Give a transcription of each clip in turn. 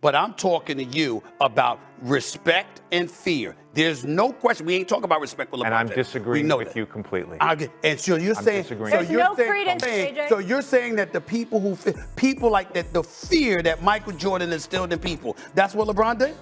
But I'm talking to you about respect and fear. There's no question. We ain't talking about respect for LeBron. And I'm James. disagreeing know with that. you completely. And so you're saying, There's no credence, JJ. so you're saying that the people like that, the fear that Michael Jordan instilled in people, that's what LeBron did?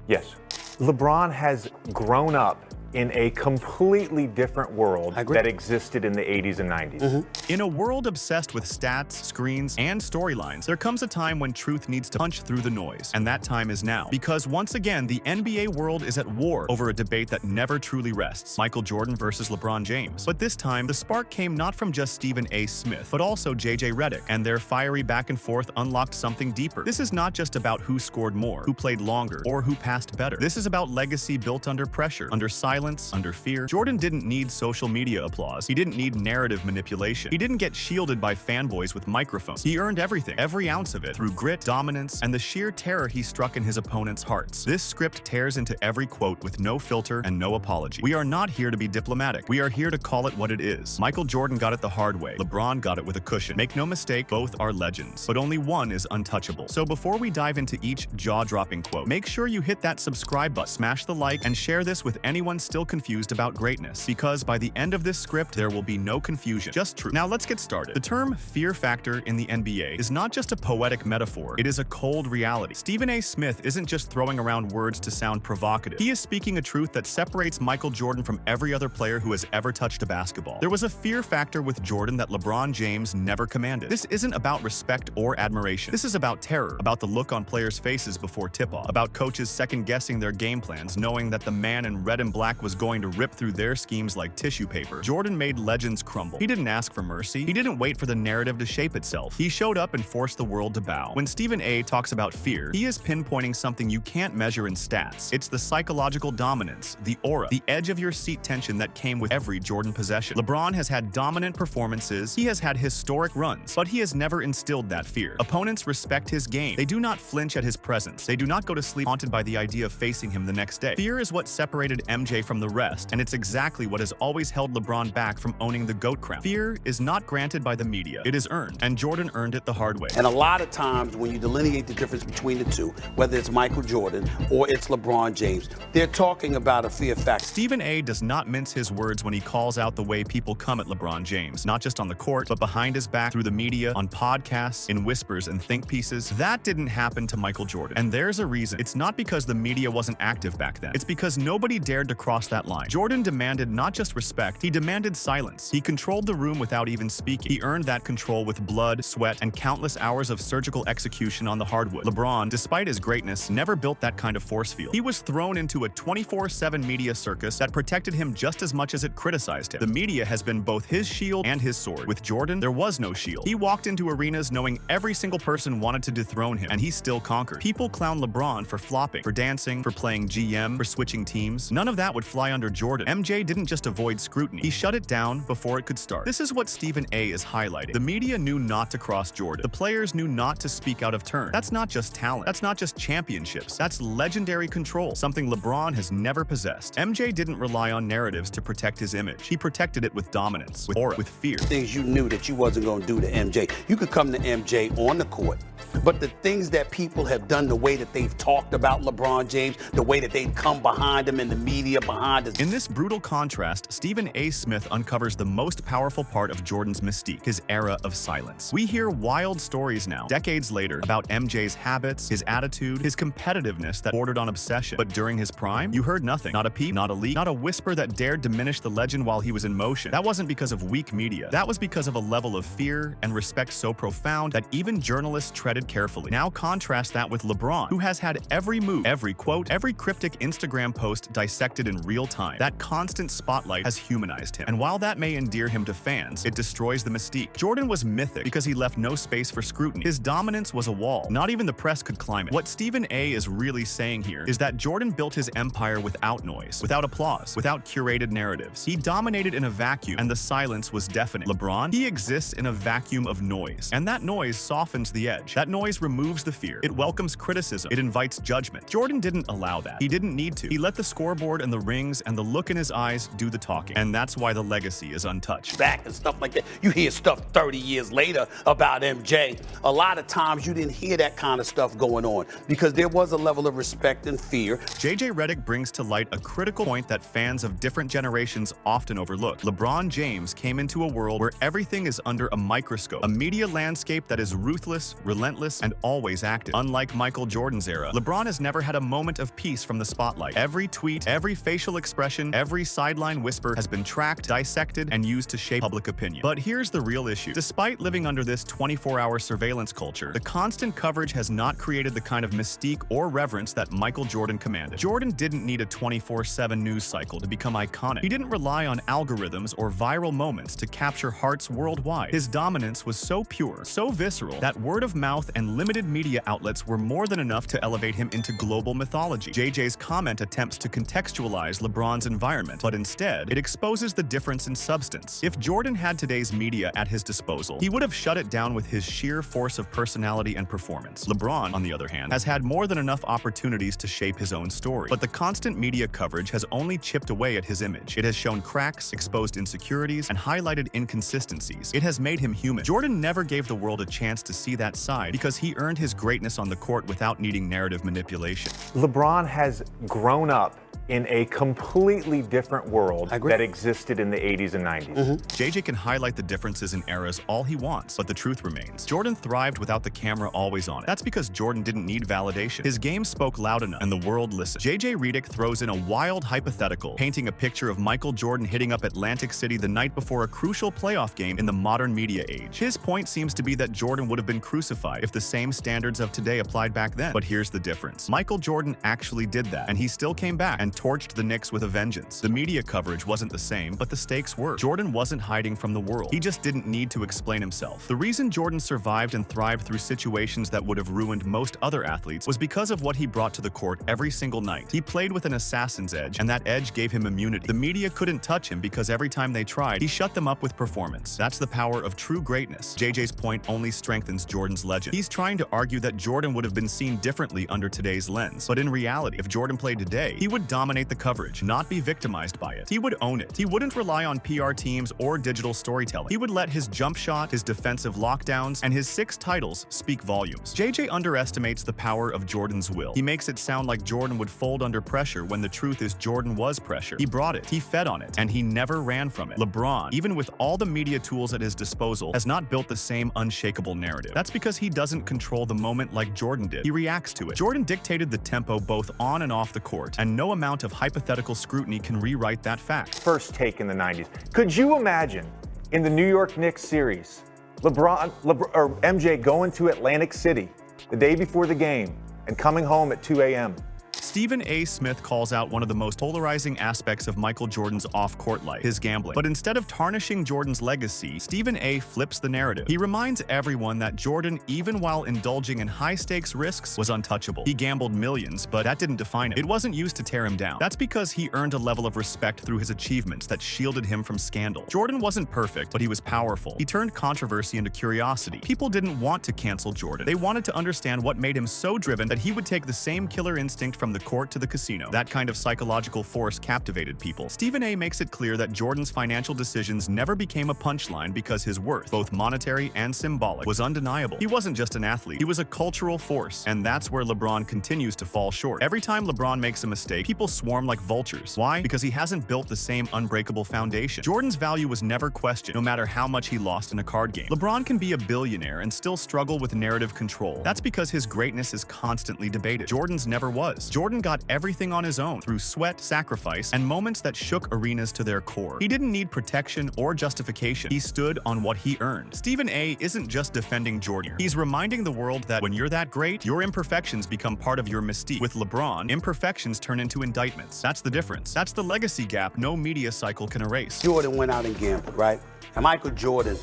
Yes. LeBron has grown up in a completely different world that existed in the 80s and 90s. In a world obsessed with stats, screens, and storylines, there comes a time when truth needs to punch through the noise, and that time is now. Because once again, the NBA world is at war over a debate that never truly rests, Michael Jordan versus LeBron James. But this time, the spark came not from just Stephen A. Smith, but also JJ Redick, and their fiery back and forth unlocked something deeper. This is not just about who scored more, who played longer, or who passed better. This is about legacy built under pressure, under silence, under fear. Jordan didn't need social media applause. He didn't need narrative manipulation. He didn't get shielded by fanboys with microphones. He earned everything, every ounce of it, through grit, dominance, and the sheer terror he struck in his opponents' hearts. This script tears into every quote with no filter and no apology. We are not here to be diplomatic. We are here to call it what it is. Michael Jordan got it the hard way. LeBron got it with a cushion. Make no mistake, both are legends, but only one is untouchable. So before we dive into each jaw-dropping quote, make sure you hit that subscribe button, smash the like, and share this with anyone still confused about greatness, because by the end of this script, there will be no confusion, just truth. Now let's get started. The term fear factor in the NBA is not just a poetic metaphor, it is a cold reality. Stephen A. Smith isn't just throwing around words to sound provocative. He is speaking a truth that separates Michael Jordan from every other player who has ever touched a basketball. There was a fear factor with Jordan that LeBron James never commanded. This isn't about respect or admiration. This is about terror, about the look on players' faces before tip-off, about coaches second-guessing their game plans, knowing that the man in red and black was going to rip through their schemes like tissue paper. Jordan made legends crumble. He didn't ask for mercy. He didn't wait for the narrative to shape itself. He showed up and forced the world to bow. When Stephen A. talks about fear, he is pinpointing something you can't measure in stats. It's the psychological dominance, the aura, the edge of your seat tension that came with every Jordan possession. LeBron has had dominant performances. He has had historic runs, but he has never instilled that fear. Opponents respect his game. They do not flinch at his presence. They do not go to sleep haunted by the idea of facing him the next day. Fear is what separated MJ from the rest, and it's exactly what has always held LeBron back from owning the GOAT crown. Fear is not granted by the media. It is earned, and Jordan earned it the hard way. And a lot of times when you delineate the difference between the two, whether it's Michael Jordan or it's LeBron James, they're talking about a fear factor. Stephen A. does not mince his words when he calls out the way people come at LeBron James, not just on the court, but behind his back, through the media, on podcasts, in whispers and think pieces. That didn't happen to Michael Jordan. And there's a reason. It's not because the media wasn't active back then. It's because nobody dared to cross that line. Jordan demanded not just respect, he demanded silence. He controlled the room without even speaking. He earned that control with blood, sweat, and countless hours of surgical execution on the hardwood. LeBron, despite his greatness, never built that kind of force field. He was thrown into a 24/7 media circus that protected him just as much as it criticized him. The media has been both his shield and his sword. With Jordan, there was no shield. He walked into arenas knowing every single person wanted to dethrone him, and he still conquered. People clown LeBron for flopping, for dancing, for playing GM, for switching teams. None of that would fly under Jordan. MJ didn't just avoid scrutiny. He shut it down before it could start. This is what Stephen A. is highlighting. The media knew not to cross Jordan. The players knew not to speak out of turn. That's not just talent. That's not just championships. That's legendary control, something LeBron has never possessed. MJ didn't rely on narratives to protect his image. He protected it with dominance, with aura, with fear. Things you knew that you wasn't going to do to MJ. You could come to MJ on the court, but the things that people have done, the way that they've talked about LeBron James, the way that they've come behind him in the media, behind us. In this brutal contrast, Stephen A. Smith uncovers the most powerful part of Jordan's mystique, his era of silence. We hear wild stories now, decades later, about MJ's habits, his attitude, his competitiveness that bordered on obsession. But during his prime, you heard nothing. Not a peep, not a leak, not a whisper that dared diminish the legend while he was in motion. That wasn't because of weak media. That was because of a level of fear and respect so profound that even journalists treaded carefully. Now contrast that with LeBron, who has had every move, every quote, every cryptic Instagram post dissected in real time. That constant spotlight has humanized him. And while that may endear him to fans, it destroys the mystique. Jordan was mythic because he left no space for scrutiny. His dominance was a wall. Not even the press could climb it. What Stephen A. is really saying here is that Jordan built his empire without noise, without applause, without curated narratives. He dominated in a vacuum, and the silence was deafening. LeBron, he exists in a vacuum of noise, and that noise softens the edge. That noise removes the fear. It welcomes criticism. It invites judgment. Jordan didn't allow that. He didn't need to. He let the scoreboard and the ring rings, and the look in his eyes do the talking. And that's why the legacy is untouched. Back and stuff like that. You hear stuff 30 years later about MJ. A lot of times you didn't hear that kind of stuff going on because there was a level of respect and fear. JJ Redick brings to light a critical point that fans of different generations often overlook. LeBron James came into a world where everything is under a microscope, a media landscape that is ruthless, relentless, and always active. Unlike Michael Jordan's era, LeBron has never had a moment of peace from the spotlight. Every tweet, every facial expression, every sideline whisper has been tracked, dissected, and used to shape public opinion. But here's the real issue. Despite living under this 24-hour surveillance culture, the constant coverage has not created the kind of mystique or reverence that Michael Jordan commanded. Jordan didn't need a 24/7 news cycle to become iconic. He didn't rely on algorithms or viral moments to capture hearts worldwide. His dominance was so pure, so visceral, that word of mouth and limited media outlets were more than enough to elevate him into global mythology. JJ's comment attempts to contextualize LeBron's environment, but instead, it exposes the difference in substance. If Jordan had today's media at his disposal, he would have shut it down with his sheer force of personality and performance. LeBron, on the other hand, has had more than enough opportunities to shape his own story. But the constant media coverage has only chipped away at his image. It has shown cracks, exposed insecurities, and highlighted inconsistencies. It has made him human. Jordan never gave the world a chance to see that side because he earned his greatness on the court without needing narrative manipulation. LeBron has grown up in a completely different world that existed in the 80s and 90s. JJ can highlight the differences in eras all he wants, but the truth remains. Jordan thrived without the camera always on it. That's because Jordan didn't need validation. His game spoke loud enough, and the world listened. JJ Redick throws in a wild hypothetical, painting a picture of Michael Jordan hitting up Atlantic City the night before a crucial playoff game in the modern media age. His point seems to be that Jordan would have been crucified if the same standards of today applied back then. But here's the difference. Michael Jordan actually did that, and he still came back and torched the Knicks with a vengeance. The media coverage wasn't the same, but the stakes were. Jordan wasn't hiding from the world. He just didn't need to explain himself. The reason Jordan survived and thrived through situations that would have ruined most other athletes was because of what he brought to the court every single night. He played with an assassin's edge, and that edge gave him immunity. The media couldn't touch him because every time they tried, he shut them up with performance. That's the power of true greatness. JJ's point only strengthens Jordan's legend. He's trying to argue that Jordan would have been seen differently under today's lens. But in reality, if Jordan played today, he would dominate the coverage, not be victimized by it. He would own it. He wouldn't rely on PR teams or digital storytelling. He would let his jump shot, his defensive lockdowns, and his 6 titles speak volumes. JJ underestimates the power of Jordan's will. He makes it sound like Jordan would fold under pressure when the truth is Jordan was pressure. He brought it, he fed on it, and he never ran from it. LeBron, even with all the media tools at his disposal, has not built the same unshakable narrative. That's because he doesn't control the moment like Jordan did. He reacts to it. Jordan dictated the tempo both on and off the court, and no amount of hypothetical scrutiny can rewrite that fact. First take in the 90s. Could you imagine in the New York Knicks series, MJ going to Atlantic City the day before the game and coming home at 2 a.m.? Stephen A. Smith calls out one of the most polarizing aspects of Michael Jordan's off-court life, his gambling. But instead of tarnishing Jordan's legacy, Stephen A. flips the narrative. He reminds everyone that Jordan, even while indulging in high-stakes risks, was untouchable. He gambled millions, but that didn't define him. It wasn't used to tear him down. That's because he earned a level of respect through his achievements that shielded him from scandal. Jordan wasn't perfect, but he was powerful. He turned controversy into curiosity. People didn't want to cancel Jordan. They wanted to understand what made him so driven that he would take the same killer instinct from the court to the casino. That kind of psychological force captivated people. Stephen A. makes it clear that Jordan's financial decisions never became a punchline because his worth, both monetary and symbolic, was undeniable. He wasn't just an athlete, he was a cultural force, and that's where LeBron continues to fall short. Every time LeBron makes a mistake, people swarm like vultures. Why? Because he hasn't built the same unbreakable foundation. Jordan's value was never questioned, no matter how much he lost in a card game. LeBron can be a billionaire and still struggle with narrative control. That's because his greatness is constantly debated. Jordan's never was. Jordan got everything on his own through sweat, sacrifice, and moments that shook arenas to their core. He didn't need protection or justification. He stood on what he earned. Stephen A. isn't just defending Jordan. He's reminding the world that when you're that great, your imperfections become part of your mystique. With LeBron, imperfections turn into indictments. That's the difference. That's the legacy gap no media cycle can erase. Jordan went out and gambled, right? And Michael Jordan,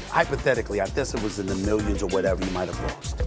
hypothetically, I guess it was in the millions or whatever, he might have lost.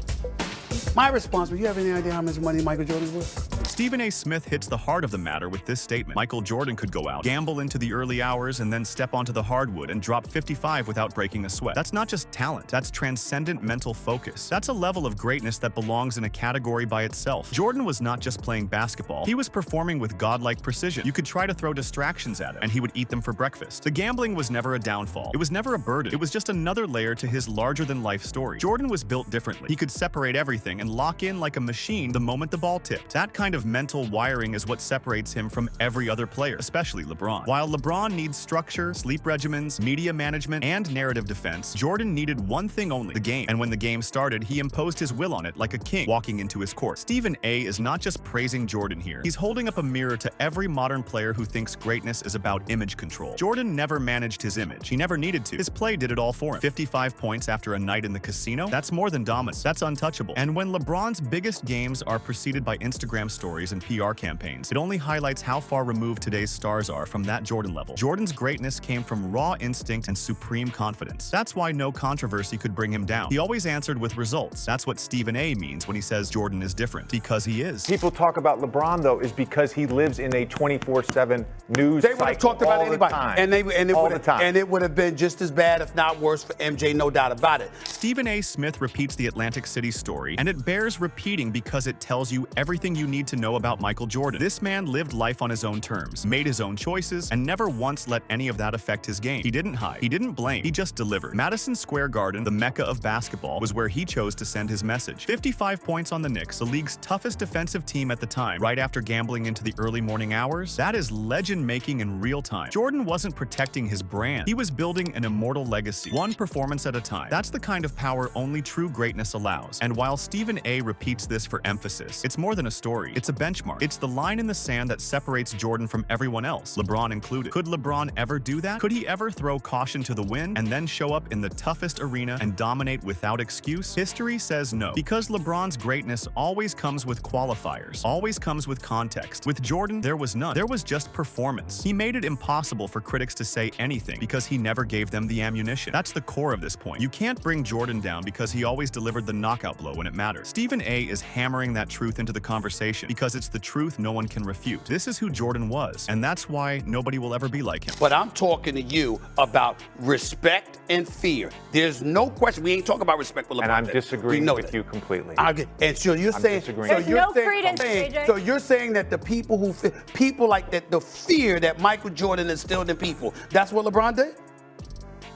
My response was, you have any idea how much money Michael Jordan was? Stephen A. Smith hits the heart of the matter with this statement. Michael Jordan could go out, gamble into the early hours, and then step onto the hardwood and drop 55 without breaking a sweat. That's not just talent, that's transcendent mental focus. That's a level of greatness that belongs in a category by itself. Jordan was not just playing basketball, he was performing with godlike precision. You could try to throw distractions at him, and he would eat them for breakfast. The gambling was never a downfall. It was never a burden. It was just another layer to his larger-than-life story. Jordan was built differently. He could separate everything and lock in like a machine the moment the ball tipped. That kind of mental wiring is what separates him from every other player, especially LeBron. While LeBron needs structure, sleep regimens, media management, and narrative defense, Jordan needed one thing only: the game. And when the game started, he imposed his will on it like a king walking into his court. Stephen A. is not just praising Jordan here. He's holding up a mirror to every modern player who thinks greatness is about image control. Jordan never managed his image. He never needed to. His play did it all for him. 55 points after a night in the casino? That's more than dominance. That's untouchable. And when LeBron's biggest games are preceded by Instagram stories and PR campaigns, it only highlights how far removed today's stars are from that Jordan level. Jordan's greatness came from raw instinct and supreme confidence. That's why no controversy could bring him down. He always answered with results. That's what Stephen A. means when he says Jordan is different, because he is. People talk about LeBron, though, is because he lives in a 24/7 news They would have cycle talked about all anybody, the time. and it would have been just as bad, if not worse, for MJ, no doubt about it. Stephen A. Smith repeats the Atlantic City story, and it bears repeating because it tells you everything you need to know about Michael Jordan. This man lived life on his own terms, made his own choices, and never once let any of that affect his game. He didn't hide. He didn't blame. He just delivered. Madison Square Garden, the mecca of basketball, was where he chose to send his message. 55 points on the Knicks, the league's toughest defensive team at the time, right after gambling into the early morning hours. That is legend-making in real time. Jordan wasn't protecting his brand. He was building an immortal legacy, one performance at a time. That's the kind of power only true greatness allows. And while Stephen A. repeats this for emphasis, it's more than a story. It's a benchmark. It's the line in the sand that separates Jordan from everyone else, LeBron included. Could LeBron ever do that? Could he ever throw caution to the wind and then show up in the toughest arena and dominate without excuse? History says no, because LeBron's greatness always comes with qualifiers, always comes with context. With Jordan, there was none. There was just performance. He made it impossible for critics to say anything because he never gave them the ammunition. That's the core of this point. You can't bring Jordan down because he always delivered the knockout blow when it mattered. Stephen A. is hammering that truth into the conversation because it's the truth no one can refute. This is who Jordan was, and that's why nobody will ever be like him. But I'm talking to you about respect and fear. There's no question. We ain't talking about respect with LeBron. And I'm disagreeing with that. you completely. And so you're saying, There's no credence, JJ. so you're saying that the people like that, the fear that Michael Jordan instilled in people, that's what LeBron did?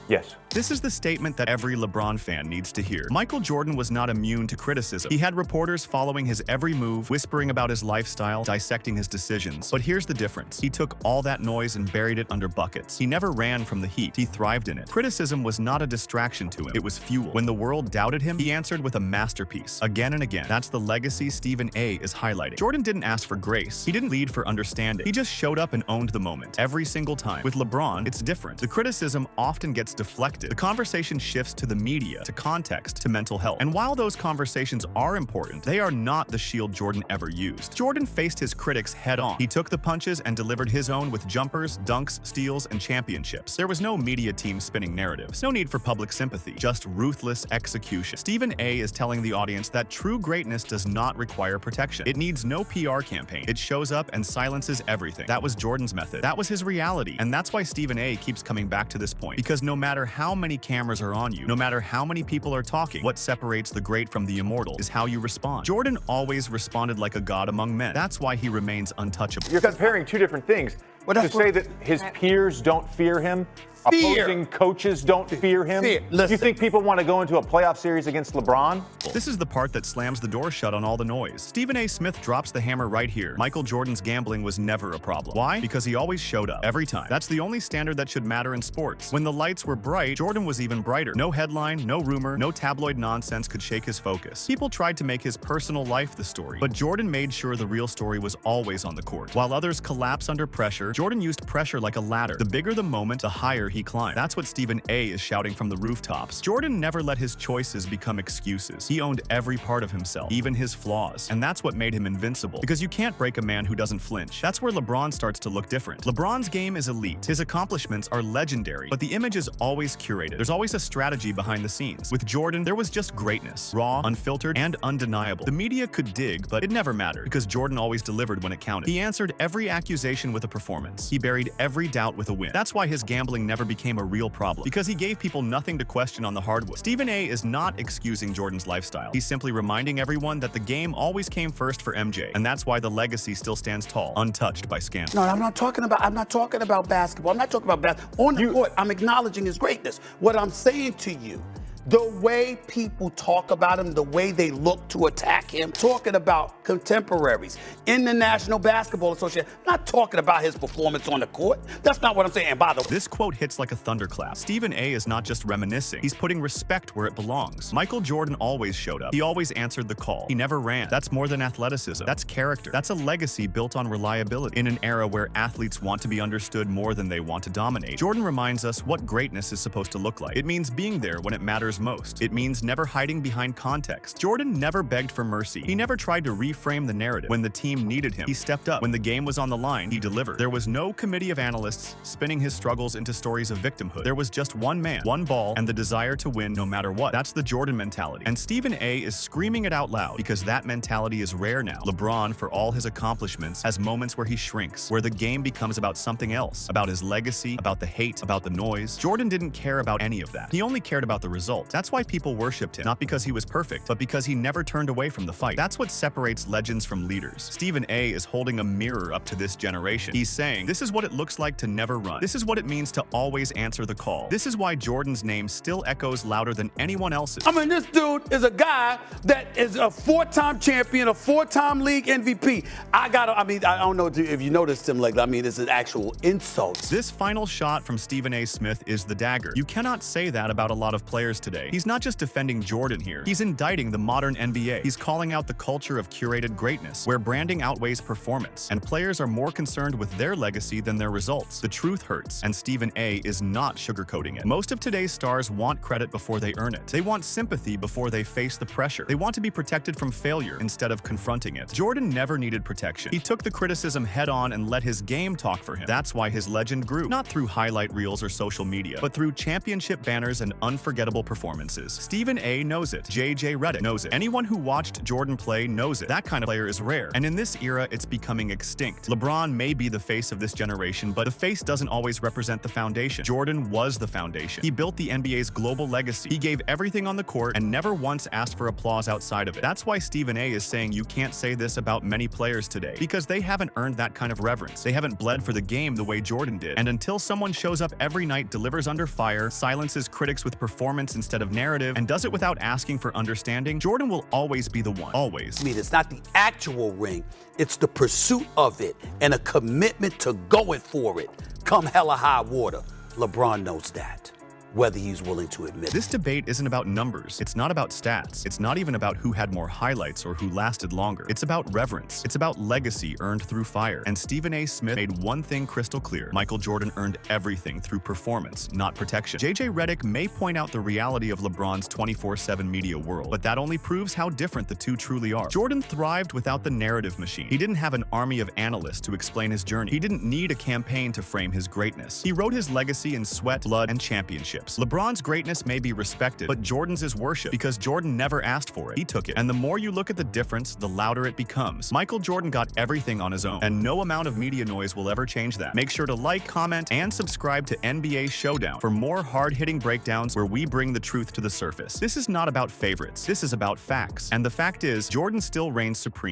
Yes. This is the statement that every LeBron fan needs to hear. Michael Jordan was not immune to criticism. He had reporters following his every move, whispering about his lifestyle, dissecting his decisions. But here's the difference. He took all that noise and buried it under buckets. He never ran from the heat. He thrived in it. Criticism was not a distraction to him. It was fuel. When the world doubted him, he answered with a masterpiece. Again and again. That's the legacy Stephen A. is highlighting. Jordan didn't ask for grace. He didn't lead for understanding. He just showed up and owned the moment. Every single time. With LeBron, it's different. The criticism often gets deflected. The conversation shifts to the media, to context, to mental health. And while those conversations are important, they are not the shield Jordan ever used. Jordan faced his critics head on. He took the punches and delivered his own with jumpers, dunks, steals, and championships. There was no media team spinning narratives. No need for public sympathy. Just ruthless execution. Stephen A. is telling the audience that true greatness does not require protection. It needs no PR campaign. It shows up and silences everything. That was Jordan's method. That was his reality. And that's why Stephen A. keeps coming back to this point. Because no matter how many cameras are on you, no matter how many people are talking, what separates the great from the immortal is how you respond. Jordan always responded like a god among men. That's why he remains untouchable. You're comparing two different things. To say that his peers don't fear him, opposing coaches don't fear him. Do you think people want to go into a playoff series against LeBron? This is the part that slams the door shut on all the noise. Stephen A. Smith drops the hammer right here. Michael Jordan's gambling was never a problem. Why? Because he always showed up, every time. That's the only standard that should matter in sports. When the lights were bright, Jordan was even brighter. No headline, no rumor, no tabloid nonsense could shake his focus. People tried to make his personal life the story, but Jordan made sure the real story was always on the court. While others collapse under pressure, Jordan used pressure like a ladder. The bigger the moment, the higher he climbed. That's what Stephen A. is shouting from the rooftops. Jordan never let his choices become excuses. He owned every part of himself, even his flaws. And that's what made him invincible. Because you can't break a man who doesn't flinch. That's where LeBron starts to look different. LeBron's game is elite. His accomplishments are legendary, but the image is always curated. There's always a strategy behind the scenes. With Jordan, there was just greatness. Raw, unfiltered, and undeniable. The media could dig, but it never mattered, because Jordan always delivered when it counted. He answered every accusation with a performance. He buried every doubt with a win. That's why his gambling never became a real problem, because he gave people nothing to question on the hardwood. Stephen A. is not excusing Jordan's lifestyle. He's simply reminding everyone that the game always came first for MJ, and that's why the legacy still stands tall, untouched by scandal. No, I'm not talking about basketball. I'm not talking about basketball. On the court, I'm acknowledging his greatness. What I'm saying to you, the way people talk about him, the way they look to attack him, talking about contemporaries in the National Basketball Association, not talking about his performance on the court. That's not what I'm saying. And by the way, this quote hits like a thunderclap. Stephen A. is not just reminiscing. He's putting respect where it belongs. Michael Jordan always showed up. He always answered the call. He never ran. That's more than athleticism. That's character. That's a legacy built on reliability. In an era where athletes want to be understood more than they want to dominate, Jordan reminds us what greatness is supposed to look like. It means being there when it matters most. It means never hiding behind context. Jordan never begged for mercy. He never tried to reframe the narrative. When the team needed him, he stepped up. When the game was on the line, he delivered. There was no committee of analysts spinning his struggles into stories of victimhood. There was just one man, one ball, and the desire to win no matter what. That's the Jordan mentality. And Stephen A. is screaming it out loud because that mentality is rare now. LeBron, for all his accomplishments, has moments where he shrinks, where the game becomes about something else, about his legacy, about the hate, about the noise. Jordan didn't care about any of that. He only cared about the result. That's why people worshipped him, not because he was perfect, but because he never turned away from the fight. That's what separates legends from leaders. Stephen A. is holding a mirror up to this generation. He's saying, this is what it looks like to never run. This is what it means to always answer the call. This is why Jordan's name still echoes louder than anyone else's. I mean, this dude is a guy that is a 4-time champion, a 4-time league MVP. I don't know if you noticed him, this is actual insults. This final shot from Stephen A. Smith is the dagger. You cannot say that about a lot of players today. He's not just defending Jordan here. He's indicting the modern NBA. He's calling out the culture of curated greatness, where branding outweighs performance, and players are more concerned with their legacy than their results. The truth hurts, and Stephen A. is not sugarcoating it. Most of today's stars want credit before they earn it. They want sympathy before they face the pressure. They want to be protected from failure instead of confronting it. Jordan never needed protection. He took the criticism head on and let his game talk for him. That's why his legend grew, not through highlight reels or social media, but through championship banners and unforgettable performances. Stephen A. knows it. Redick knows it. Anyone who watched Jordan play knows it. That kind of player is rare, and in this era, it's becoming extinct. LeBron may be the face of this generation, but the face doesn't always represent the foundation. Jordan was the foundation. He built the NBA's global legacy. He gave everything on the court and never once asked for applause outside of it. That's why Stephen A. is saying you can't say this about many players today, because they haven't earned that kind of reverence. They haven't bled for the game the way Jordan did. And until someone shows up every night, delivers under fire, silences critics with performance instead of narrative, and does it without asking for understanding, Jordan will always be the one. Always. I mean, it's not the actual ring, it's the pursuit of it and a commitment to going for it. Come hella high water. LeBron knows that, whether he's willing to admit it. This debate isn't about numbers. It's not about stats. It's not even about who had more highlights or who lasted longer. It's about reverence. It's about legacy earned through fire. And Stephen A. Smith made one thing crystal clear. Michael Jordan earned everything through performance, not protection. Redick may point out the reality of LeBron's 24/7 media world, but that only proves how different the two truly are. Jordan thrived without the narrative machine. He didn't have an army of analysts to explain his journey. He didn't need a campaign to frame his greatness. He wrote his legacy in sweat, blood, and championships. LeBron's greatness may be respected, but Jordan's is worship because Jordan never asked for it. He took it. And the more you look at the difference, the louder it becomes. Michael Jordan got everything on his own, and no amount of media noise will ever change that. Make sure to like, comment, and subscribe to NBA Showdown for more hard-hitting breakdowns where we bring the truth to the surface. This is not about favorites. This is about facts. And the fact is, Jordan still reigns supreme.